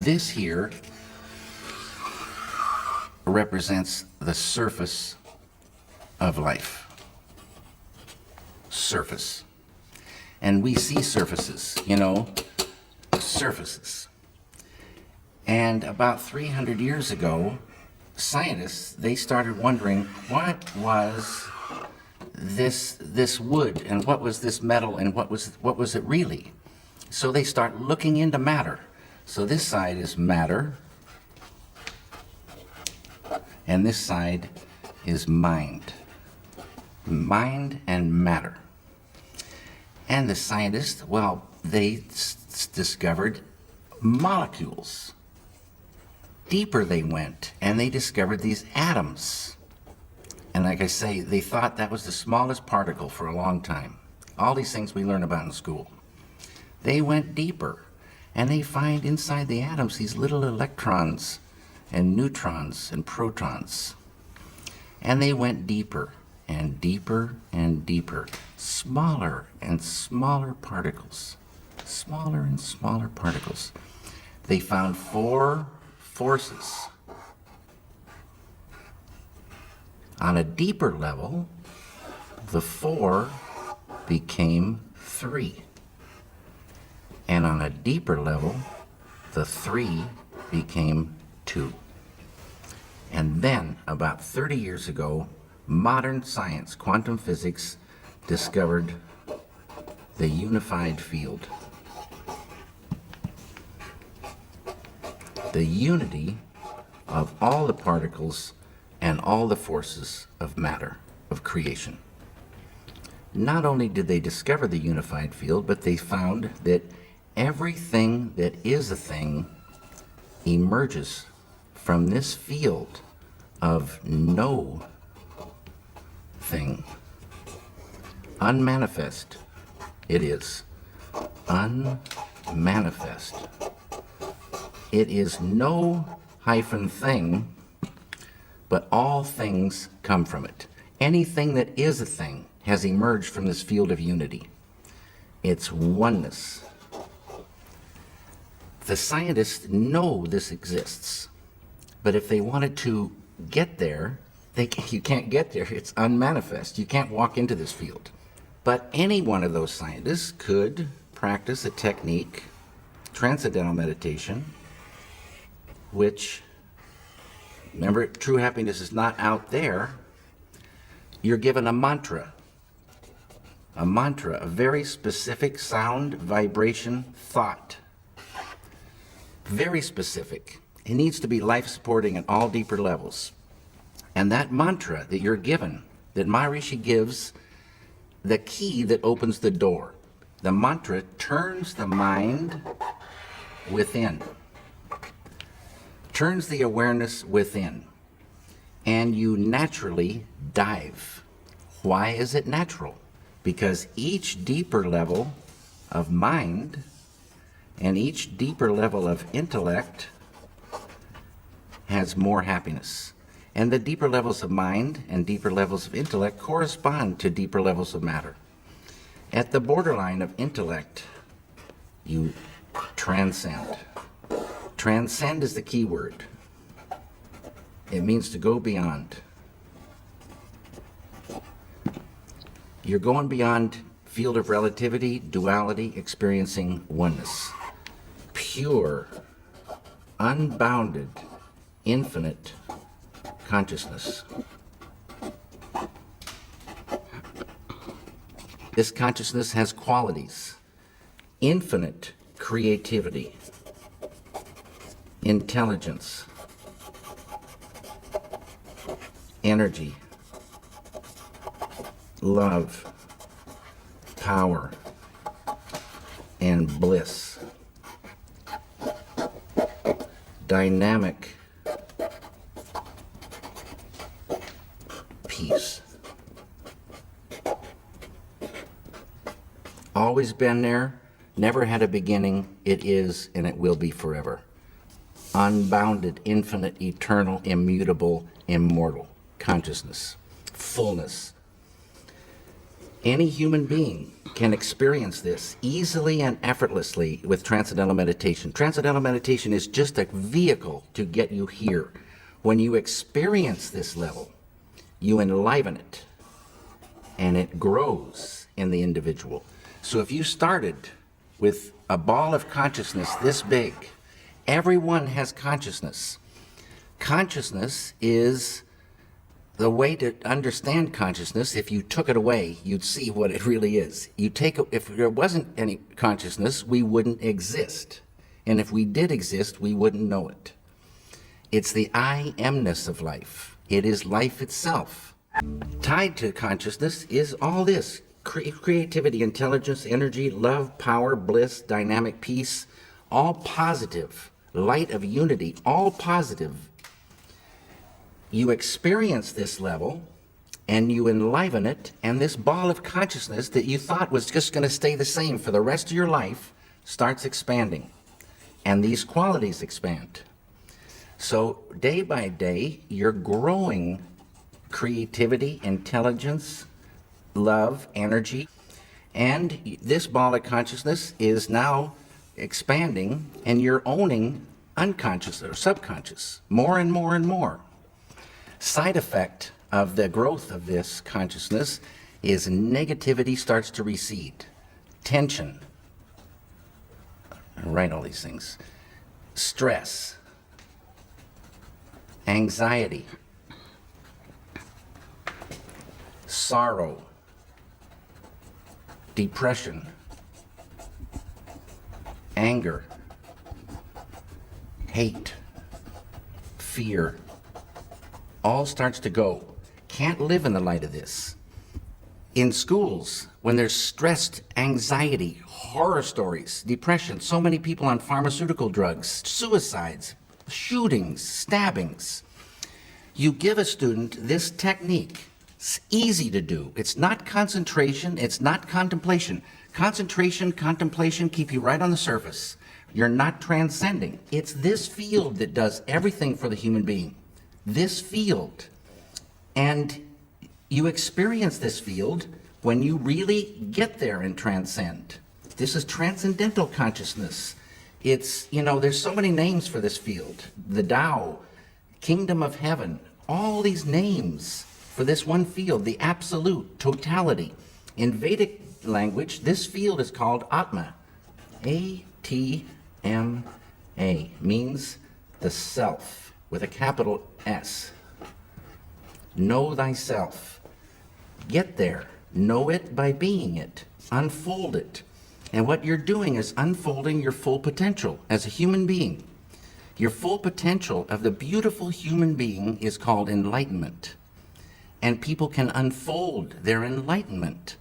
This here represents the surface of life. Surface. And we see surfaces, surfaces. And about 300 years ago, scientists, they started wondering, what was this wood, and what was this metal, and what was it really? So they start looking into matter. So this side is matter, and this side is mind. Mind and matter. And the scientists, well, they discovered molecules. Deeper they went, and they discovered these atoms. And like I say, they thought that was the smallest particle for a long time. All these things we learn about in school. They went deeper, and they find inside the atoms these little electrons and neutrons and protons. And they went deeper and deeper and deeper, smaller and smaller particles, smaller and smaller particles. They found 4 forces. On a deeper level, the 4 became 3. And on a deeper level, the 3 became 2. And then, about 30 years ago, modern science, quantum physics, discovered the unified field. The unity of all the particles and all the forces of matter, of creation. Not only did they discover the unified field, but they found that everything that is a thing emerges from this field of no thing. Unmanifest it is. Unmanifest. It is no hyphen thing, but all things come from it. Anything that is a thing has emerged from this field of unity. It's oneness. The scientists know this exists, but if they wanted to get there, you can't get there. It's unmanifest. You can't walk into this field. But any one of those scientists could practice a technique, Transcendental Meditation, which, remember, true happiness is not out there. You're given a mantra, a very specific sound, vibration, thought. Very specific. It needs to be life-supporting at all deeper levels. And that mantra that you're given, that Maharishi gives, the key that opens the door. The mantra turns the mind within. Turns the awareness within. And you naturally dive. Why is it natural? Because each deeper level of mind and each deeper level of intellect has more happiness. And the deeper levels of mind and deeper levels of intellect correspond to deeper levels of matter. At the borderline of intellect, you transcend. Transcend is the key word. It means to go beyond. You're going beyond field of relativity, duality, experiencing oneness. Pure, unbounded, infinite consciousness. This consciousness has qualities: infinite creativity, intelligence, energy, love, power, and bliss. Dynamic peace. Always been there, never had a beginning, it is and it will be forever. Unbounded, infinite, eternal, immutable, immortal consciousness, fullness. Any human being can experience this easily and effortlessly with Transcendental Meditation. Transcendental Meditation is just a vehicle to get you here. When you experience this level, you enliven it, and it grows in the individual. So if you started with a ball of consciousness this big, everyone has consciousness. Consciousness is the way to understand consciousness. If you took it away, you'd see what it really is. If there wasn't any consciousness, we wouldn't exist. And if we did exist, we wouldn't know it. It's the I amness of life. It is life itself. Tied to consciousness is all this: creativity, intelligence, energy, love, power, bliss, dynamic peace, all positive, light of unity, all positive. You experience this level and you enliven it, and this ball of consciousness that you thought was just going to stay the same for the rest of your life starts expanding, and these qualities expand. So day by day, you're growing creativity, intelligence, love, energy, and this ball of consciousness is now expanding, and you're owning unconscious or subconscious more and more and more. Side effect of the growth of this consciousness is negativity starts to recede, tension, I write all these things, stress, anxiety, sorrow, depression, anger, hate, fear, all starts to go. Can't live in the light of this. In schools, when there's stressed anxiety, horror stories, depression, so many people on pharmaceutical drugs, suicides, shootings, stabbings, you give a student this technique. It's easy to do. It's not concentration, it's not contemplation. Concentration, contemplation keep you right on the surface. You're not transcending. It's this field that does everything for the human being. This field. And you experience this field when you really get there and transcend. This is transcendental consciousness. It's, there's so many names for this field. The Tao, Kingdom of Heaven, all these names for this one field, the absolute, totality. In Vedic language, this field is called Atma. A-T-M-A, means the self, with a capital S. Know thyself. Get there. Know it by being it. Unfold it. And what you're doing is unfolding your full potential as a human being. Your full potential of the beautiful human being is called enlightenment. And people can unfold their enlightenment